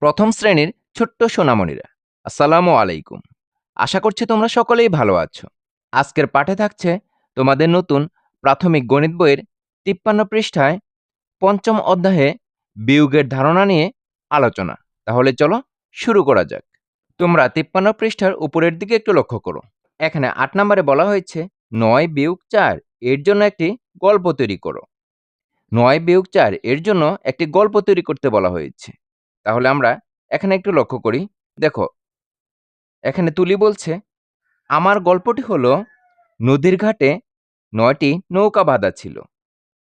প্রথম শ্রেণীর ছোট্ট সোনামণিরা, আসসালামু আলাইকুম। আশা করছি তোমরা সকলেই ভালো আছো। আজকের পাঠে থাকছে তোমাদের নতুন প্রাথমিক গণিত বইয়ের ৫৩ পৃষ্ঠায় পঞ্চম অধ্যায়ে বিয়োগের ধারণা নিয়ে আলোচনা। তাহলে চলো শুরু করা যাক। তোমরা ৫৩ পৃষ্ঠার উপরের দিকে একটু লক্ষ্য করো। এখানে ৮ নম্বরে বলা হয়েছে ৯ বিয়োগ ৪ এর জন্য একটি গল্প তৈরি করো। ৯ বিয়োগ ৪ এর জন্য একটি গল্প তৈরি করতে বলা হয়েছে। তাহলে আমরা এখানে একটু লক্ষ্য করি। দেখো, এখানে তুলি বলছে, আমার গল্পটি হলো নদীর ঘাটে ৯টি নৌকা বাঁধা ছিল।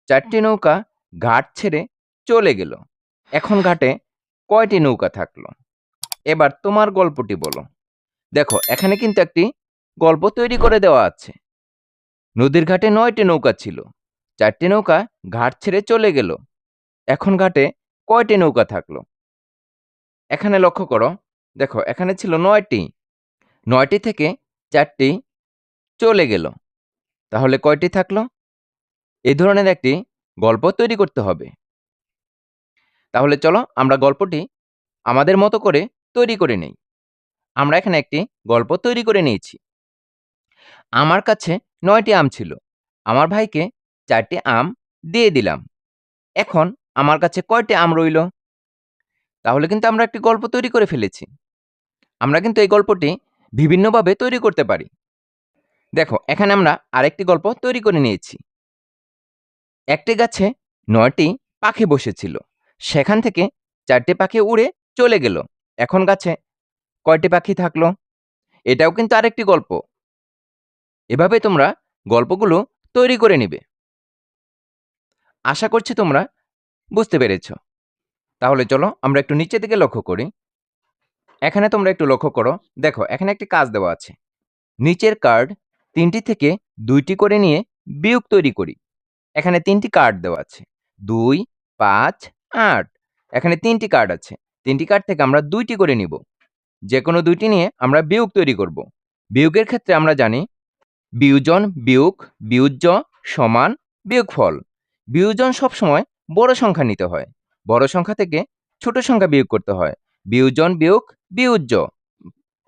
৪টি নৌকা ঘাট ছেড়ে চলে গেল। এখন ঘাটে কয়টি নৌকা থাকলো? এবার তোমার গল্পটি বলো। দেখো, এখানে কিন্তু একটি গল্প তৈরি করে দেওয়া আছে। নদীর ঘাটে ৯টি নৌকা ছিল। ৪টি নৌকা ঘাট ছেড়ে চলে গেল। এখন ঘাটে কয়টি নৌকা থাকলো? এখানে লক্ষ্য করো। দেখো, এখানে ছিল ৯টি। ৯টি থেকে ৪টি চলে গেল। তাহলে কয়টি থাকলো? এই ধরনের একটি গল্প তৈরি করতে হবে। তাহলে চলো আমরা গল্পটি আমাদের মতো করে তৈরি করে নেই। আমরা এখানে একটি গল্প তৈরি করে নিয়েছি। আমার কাছে ৯টি আম ছিল। আমার ভাইকে ৪টি আম দিয়ে দিলাম। এখন আমার কাছে কয়টি আম রইল? তাহলে কিন্তু আমরা একটি গল্প তৈরি করে ফেলেছি। আমরা কিন্তু এই গল্পটি বিভিন্নভাবে তৈরি করতে পারি। দেখো, এখানে আমরা আরেকটি গল্প তৈরি করে নিয়েছি। একটি গাছে ৯টি পাখি বসেছিল। সেখান থেকে ৪টি পাখি উড়ে চলে গেল। এখন গাছে কয়টি পাখি থাকলো? এটাও কিন্তু আরেকটি গল্প। এভাবে তোমরা গল্পগুলো তৈরি করে নিবে। আশা করছি তোমরা বুঝতে পেরেছ। তাহলে চলো আমরা একটু নিচের দিকে লক্ষ্য করি। এখানে তোমরা একটু লক্ষ্য করো। দেখো, এখানে একটি কাজ দেওয়া আছে। নিচের কার্ড ৩টি থেকে ২টি করে নিয়ে বিয়োগ তৈরি করি। এখানে ৩টি কার্ড দেওয়া আছে, ২, ৫, ৮। এখানে ৩টি কার্ড আছে। ৩টি কার্ড থেকে আমরা ২টি করে নিব। যে কোনো ২টি নিয়ে আমরা বিয়োগ তৈরি করব। বিয়োগের ক্ষেত্রে আমরা জানি বিয়োজন বিয়োগ বিয়োজ্য সমান বিয়োগফল। বিয়োজন সবসময় বড় সংখ্যা নিতে হয়। বড় সংখ্যা থেকে ছোট সংখ্যা বিয়োগ করতে হয়। বিয়োজন বিয়োগ বিয়োজ্য।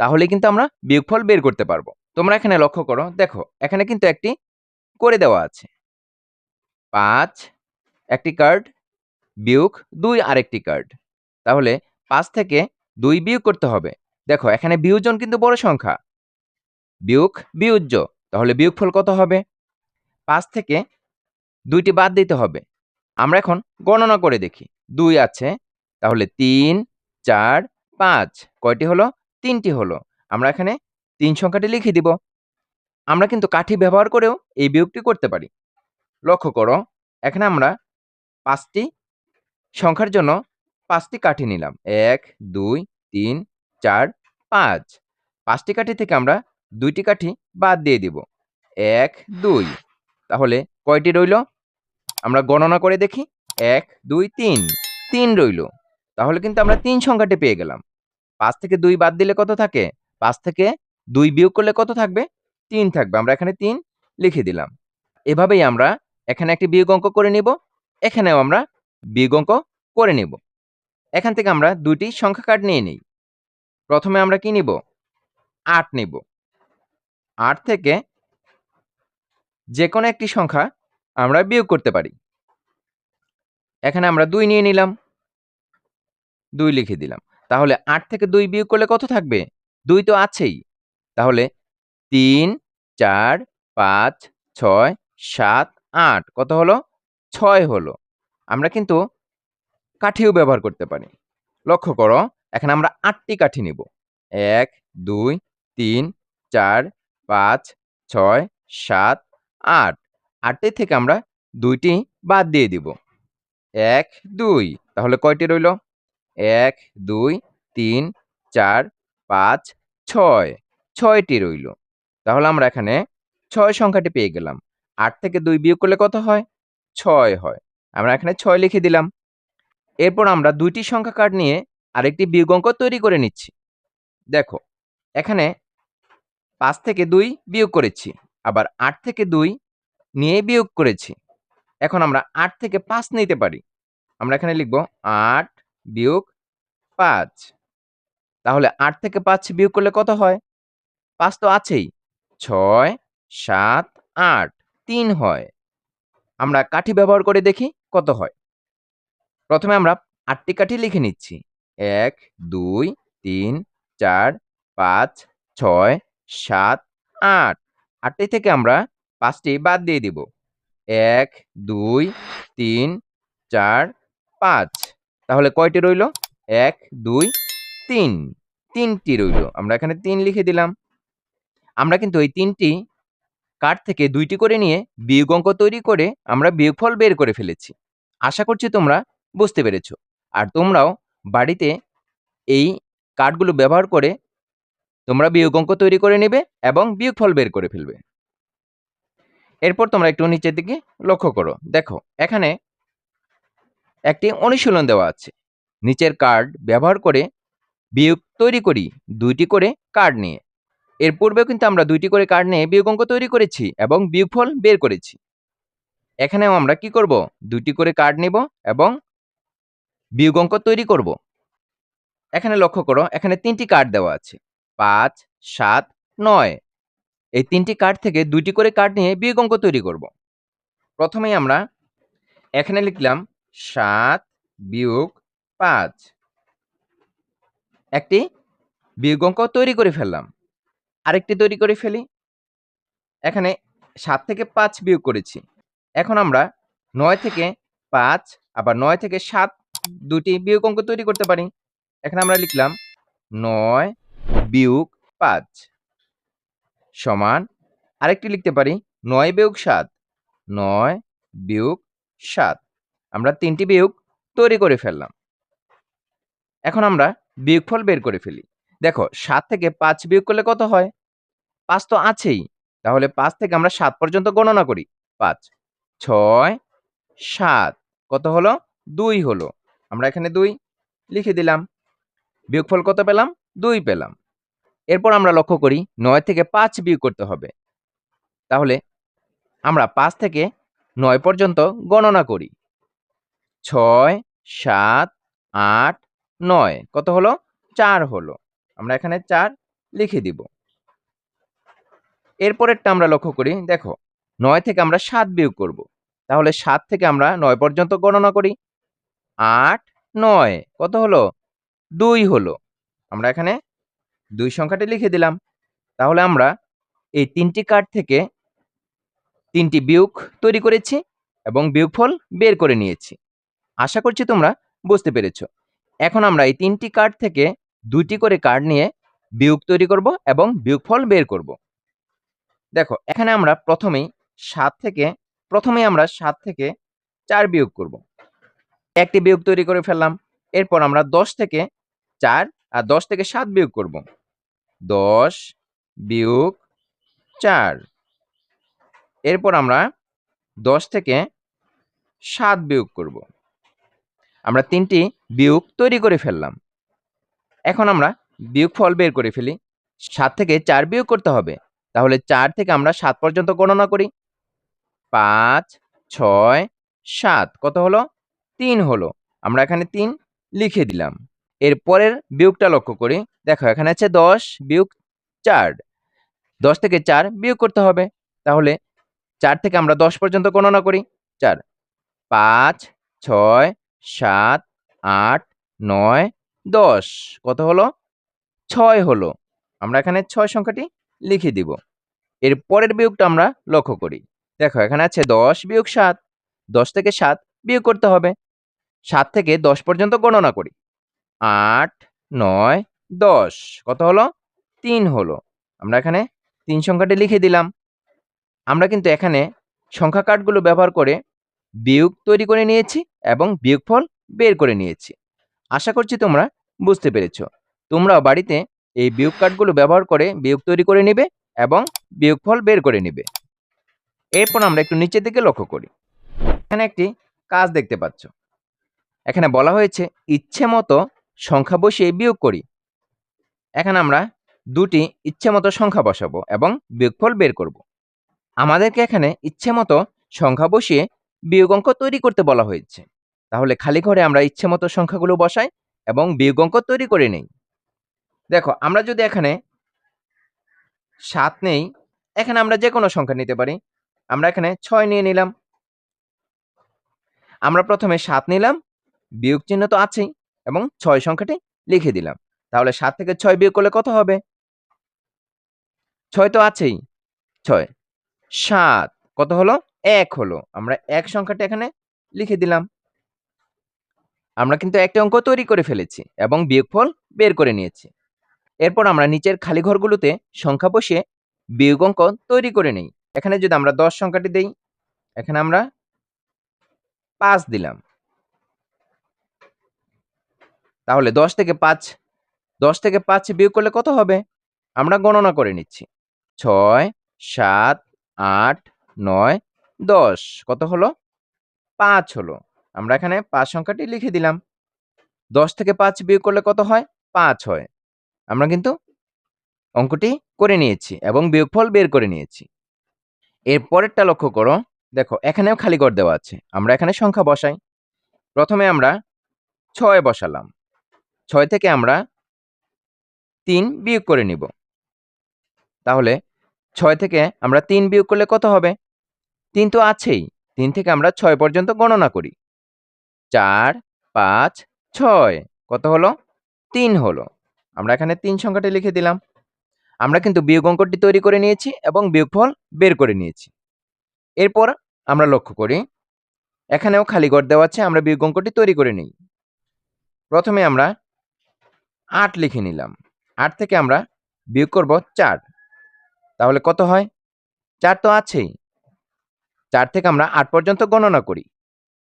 তাহলে কিন্তু আমরা বিয়োগফল বের করতে পারবো। তোমরা এখানে লক্ষ্য করো। দেখো, এখানে কিন্তু একটি করে দেওয়া আছে। ৫ একটি কার্ড, বিয়োগ ২ আরেকটি কার্ড। তাহলে ৫ থেকে ২ বিয়োগ করতে হবে। দেখো, এখানে বিয়োজন কিন্তু বড় সংখ্যা, বিয়োগ বিয়োজ্য। তাহলে বিয়োগফল কত হবে? ৫ থেকে ২টি বাদ দিতে হবে। আমরা এখন গণনা করে দেখি। ২ আছে, তাহলে ৩, ৪, ৫ কয়টি হলো? ৩টি হলো। আমরা এখানে ৩ সংখ্যাটি লিখে দিব। আমরা কিন্তু কাঠি ব্যবহার করেও এই বিয়োগটি করতে পারি। লক্ষ্য করো, এখানে আমরা ৫টি সংখ্যার জন্য ৫টি কাঠি নিলাম। ১, ২, ৩, ৪, ৫। ৫টি কাঠি থেকে আমরা ২টি কাঠি বাদ দিয়ে দিব। ১, ২। তাহলে কয়টি রইল? আমরা গণনা করে দেখি। ১, ২, ৩। ৩ রইল। তাহলে কিন্তু আমরা ৩ সংখ্যাটি পেয়ে গেলাম। ৫ থেকে ২ বাদ দিলে কত থাকে? ৫ থেকে ২ বিয়োগ করলে কত থাকবে? ৩ থাকবে। আমরা এখানে ৩ লিখে দিলাম। এভাবেই আমরা এখানে একটি বিয়োগ অঙ্ক করে নিব। এখানেও আমরা বিয়োগ অঙ্ক করে নিব। এখান থেকে আমরা ২টি সংখ্যা কার্ড নিয়ে নিই। প্রথমে আমরা কি নিব? ৮ নিব। ৮ থেকে যেকোনো একটি সংখ্যা আমরা বিয়োগ করতে পারি। এখানে আমরা ২ নিয়ে নিলাম। ২ লিখে দিলাম। তাহলে ৮ থেকে ২ বিয়োগ করলে কত থাকবে? ২ তো আছেই। তাহলে ৩, ৪, ৫, ৬, ৭, ৮ কত হলো? ৬ হলো। আমরা কিন্তু কাঠিও ব্যবহার করতে পারি। লক্ষ্য করো, এখানে আমরা ৮টি কাঠি নিব। ১, ২, ৩, ৪, ৫, ৬, ৭, ৮। ৮টি থেকে আমরা ২টি বাদ দিয়ে দিব। ১, ২। তাহলে কয়টি রইল? ১, ২, ৩, ৪, ৫, ৬। ৬টি রইল। তাহলে আমরা এখানে ৬ সংখ্যাটি পেয়ে গেলাম। ৮ থেকে ২ বিয়োগ করলে কত হয়? ৬ হয়। আমরা এখানে ৬ লিখে দিলাম। এরপর আমরা ২টি সংখ্যা কার্ড নিয়ে আরেকটি বিয়োগ অঙ্ক তৈরি করে নিচ্ছি। দেখো, এখানে ৫ থেকে ২ বিয়োগ করেছি। আবার ৮ থেকে ২ নিয়ে বিয়োগ করেছি। এখন আমরা ৮ থেকে ৫ নিতে পারি। আমরা এখানে লিখব ৮ বিয়োগ 5। তাহলে 8 থেকে 5 বিয়োগ করলে কত হয়? 5 তো আছেই। 6, 7, 8, 3 হয়। আমরা কাঠি ব্যবহার করে দেখি কত হয়। প্রথমে আমরা 8 টি কাঠি লিখে নিচ্ছি। 1, 2, 3, 4, 5, 6, 7, 8। 8 টি থেকে আমরা 5 টি বাদ দিয়ে দিব। 1, 2, 3, 4, 5। তাহলে কয়টি রইল? 1, 2, 3। 3 টি রইল। আমরা এখানে 3 লিখে দিলাম। আমরা কিন্তু এই 3 টি কাঠ থেকে 2 টি করে নিয়ে বিয়োগ অঙ্ক তৈরি করে আমরা বিয়োগফল বের করে ফেলেছি। আশা করছি তোমরা বুঝতে পেরেছ। আর তোমরাও বাড়িতে এই কাঠগুলো ব্যবহার করে তোমরা বিয়োগ অঙ্ক তৈরি করে নেবে এবং বিয়োগফল বের করে ফেলবে। এরপর তোমরা একটু নিচের দিকে লক্ষ্য করো। দেখো এখানে একটি অনুশীলন দেওয়া আছে। নিচের কার্ড ব্যবহার করে বিয়োগ তৈরি করি 2টি করে কার্ড নিয়ে। এর পূর্বেও কিন্তু আমরা 2টি করে কার্ড নিয়ে বিয়োগ অঙ্ক তৈরি করেছি এবং বিয়োগফল বের করেছি। এখানেও আমরা কি করব? 2টি করে কার্ড নিব এবং বিয়োগ অঙ্ক তৈরি করব। এখানে লক্ষ্য করো, এখানে 3টি কার্ড দেওয়া আছে। 5, 7, 9। এই 3টি কার্ড থেকে 2টি করে কার্ড নিয়ে বিয়োগ অঙ্ক তৈরি করব। প্রথমেই আমরা এখানে লিখলাম 7 বিয়োগ 5। একটি বিয়োগ অঙ্ক তৈরি করে ফেললাম। আরেকটি তৈরি করে ফেলি। এখানে 7 থেকে 5 বিয়োগ করেছি। এখন আমরা 9 থেকে 5 আবার 9 থেকে 7 দুটি বিয়োগ অঙ্ক তৈরি করতে পারি। এখানে আমরা লিখলাম 9 বিয়োগ 5 সমান আরেকটি লিখতে পারি 9 বিয়োগ 7। 9 বিয়োগ 7। আমরা 3টি বিয়োগ তৈরি করে ফেললাম। এখন আমরা বিয়োগফল বের করে ফেলি। দেখো 7 থেকে 5 বিয়োগ করলে কত হয়? 5 তো আছেই। তাহলে 5 থেকে আমরা 7 পর্যন্ত গণনা করি। 5, 6, 7 কত হলো? 2 হলো। আমরা এখানে 2 লিখে দিলাম। বিয়োগফল কত পেলাম? 2 পেলাম। এরপর আমরা লক্ষ্য করি 9 থেকে 5 বিয়োগ করতে হবে। তাহলে আমরা 5 থেকে 9 পর্যন্ত গণনা করি। 6, 7, 8, 9 কত হলো? 4 হলো। আমরা এখানে 4 লিখে দিব। এরপরেরটা আমরা লক্ষ্য করি। দেখো 9 থেকে আমরা 7 বিয়োগ করব। তাহলে 7 থেকে আমরা 9 পর্যন্ত গণনা করি। 8, 9 কত হলো? 2 হলো। আমরা এখানে 2 সংখ্যাটি লিখে দিলাম। তাহলে আমরা এই 3টি কার্ড থেকে 3টি বিয়োগ তৈরি করেছি এবং বিয়োগফল বের করে নিয়েছি। আশা করছি তোমরা বুঝতে পেরেছ। এখন আমরা এই 3টি কার্ড থেকে 2টি করে কার্ড নিয়ে বিয়োগ তৈরি করব এবং বিয়োগফল বের করব। দেখো এখানে আমরা প্রথমেই 7 থেকে 4 বিয়োগ করব। একটি বিয়োগ তৈরি করে ফেললাম। এরপর আমরা 10 থেকে 4 আর 10 থেকে 7 বিয়োগ করব। 10 বিয়োগ 4। এরপর আমরা 10 থেকে 7 বিয়োগ করব। আমরা 3টি বিয়োগ তৈরি করে ফেললাম। এখন আমরা বিয়োগফল বের করে ফেলি। 7 থেকে 4 বিয়োগ করতে হবে। তাহলে 4 থেকে আমরা 7 পর্যন্ত গণনা করি। 5, 6, 7 কত হলো? 3 হলো। আমরা এখানে 3 লিখে দিলাম। এর পরের বিয়োগটা লক্ষ্য করি। দেখো এখানে আছে 10 বিয়োগ 4। 10 থেকে 4 বিয়োগ করতে হবে। তাহলে 4 থেকে আমরা 10 পর্যন্ত গণনা করি। 4, 5, 6, 7, 8, 9, 10 কত হলো? 6 হলো। আমরা এখানে 6 সংখ্যাটি লিখে দিব। এর পরের বিয়োগটা আমরা লক্ষ্য করি। দেখো এখানে আছে 10 বিয়োগ 7। 10 থেকে 7 বিয়োগ করতে হবে। 7 থেকে 10 পর্যন্ত গণনা করি। 8, 9, 10 কত হলো? 3 হলো। আমরা এখানে 3 সংখ্যাটি লিখে দিলাম। আমরা কিন্তু এখানে সংখ্যা কার্ডগুলো ব্যবহার করে বিয়োগ তৈরি করে নিয়েছি এবং বিয়োগফল বের করে নিয়েছি। আশা করছি তোমরা বুঝতে পেরেছ। তোমরাও বাড়িতে এই বিয়োগ কার্ডগুলো ব্যবহার করে বিয়োগ তৈরি করে নিবে এবং বিয়োগফল বের করে নিবে। এরপর আমরা একটু নিচের দিকে লক্ষ্য করি। এখানে একটি কাজ দেখতে পাচ্ছ। এখানে বলা হয়েছে ইচ্ছে মতো সংখ্যা বসিয়ে বিয়োগ করি। এখানে আমরা 2টি ইচ্ছে মতো সংখ্যা বসাবো এবং বিয়োগফল বের করব। আমাদেরকে এখানে ইচ্ছে মতো সংখ্যা বসিয়ে বিয়োগ অঙ্ক তৈরি করতে বলা হয়েছে। তাহলে খালি ঘরে আমরা ইচ্ছে মতো সংখ্যাগুলো বসাই এবং বিয়োগ অঙ্ক তৈরি করে নেই। দেখো আমরা যদি এখানে 7 নেই, এখানে আমরা যে কোনো সংখ্যা নিতে পারি। আমরা এখানে 6 নিয়ে নিলাম। আমরা প্রথমে 7 নিলাম, বিয়োগ চিহ্ন তো আছেই এবং 6 সংখ্যাটি লিখে দিলাম। তাহলে 7 থেকে 6 বিয়োগ করলে কত হবে? 6 তো আছেই, 6 7 কত হলো? 1 হলো। আমরা 1 সংখ্যাটি এখানে লিখে দিলাম। আমরা কিন্তু একটা অঙ্ক তৈরি করে ফেলেছি এবং বিয়োগফল বের করে নিয়েছি। এরপর আমরা নিচের খালি ঘরগুলোতে সংখ্যা বসিয়ে বিয়োগ অঙ্ক তৈরি করে নেই। এখানে যদি আমরা 10 সংখ্যাটি দেই, এখানে আমরা 5 দিলাম। তাহলে 10 থেকে 5 বিয়োগ করলে কত হবে? আমরা গণনা করে নিচ্ছি। 6 7 8 9 10 কত হলো? 5 হলো। আমরা এখানে 5 সংখ্যাটি লিখে দিলাম। 10 থেকে 5 বিয়োগ করলে কত হয়? 5 হয়। আমরা কিন্তু অঙ্কটি করে নিয়েছি এবং বিয়োগফল বের করে নিয়েছি। এর পরেরটা লক্ষ্য করো। দেখো এখানেও খালি ঘর দেওয়া আছে। আমরা এখানে সংখ্যা বসাই। প্রথমে আমরা 6 বসালাম। 6 থেকে আমরা 3 বিয়োগ করে নিব। তাহলে 6 থেকে আমরা 3 বিয়োগ করলে কত হবে? 3 তো আছেই। 3 থেকে আমরা 6 পর্যন্ত গণনা করি। 4 5 6 কত হলো? 3 হলো। আমরা এখানে 3 সংখ্যাটি লিখে দিলাম। আমরা কিন্তু বিয়োগ অঙ্কটি তৈরি করে নিয়েছি এবং বিয়োগফল বের করে নিয়েছি। এরপর আমরা লক্ষ্য করি, এখানেও খালি ঘর দেওয়া আছে। আমরা বিয়োগ অঙ্কটি তৈরি করে নিই। প্রথমে আমরা 8 লিখে নিলাম। 8 থেকে আমরা বিয়োগ করব 4। তাহলে কত হয়? 4 তো আছেই। 4 থেকে আমরা 8 পর্যন্ত গণনা করি।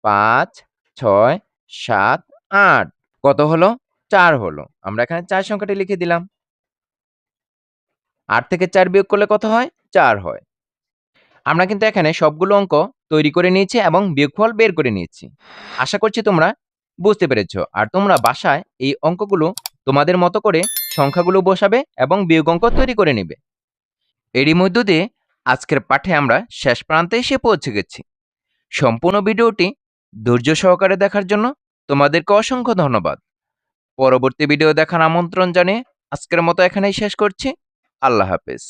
5 6 7 8 কত হলো? 4 হলো। আমরা এখানে 4 সংখ্যাটি লিখে দিলাম। 8 থেকে 4 বিয়োগ করলে কত হয়? 4 হয়। আমরা কিন্তু এখানে সবগুলো অঙ্ক তৈরি করে নিয়েছি এবং বিয়োগফল বের করে নিয়েছি। আশা করছি তোমরা বুঝতে পেরেছো। আর তোমরা বাসায় এই অঙ্কগুলো তোমাদের মতো করে সংখ্যাগুলো বসাবে এবং বিয়োগ অঙ্ক তৈরি করে নিবে। এরই মধ্য দিয়ে আজকের পাঠে আমরা শেষ প্রান্তে এসে পৌঁছে গেছি। সম্পূর্ণ ভিডিওটি ধৈর্য সহকারে দেখার জন্য তোমাদেরকে অসংখ্য ধন্যবাদ। পরবর্তী ভিডিও দেখার আমন্ত্রণ জানিয়ে আজকের মতো এখানেই শেষ করছি। আল্লাহ হাফেজ।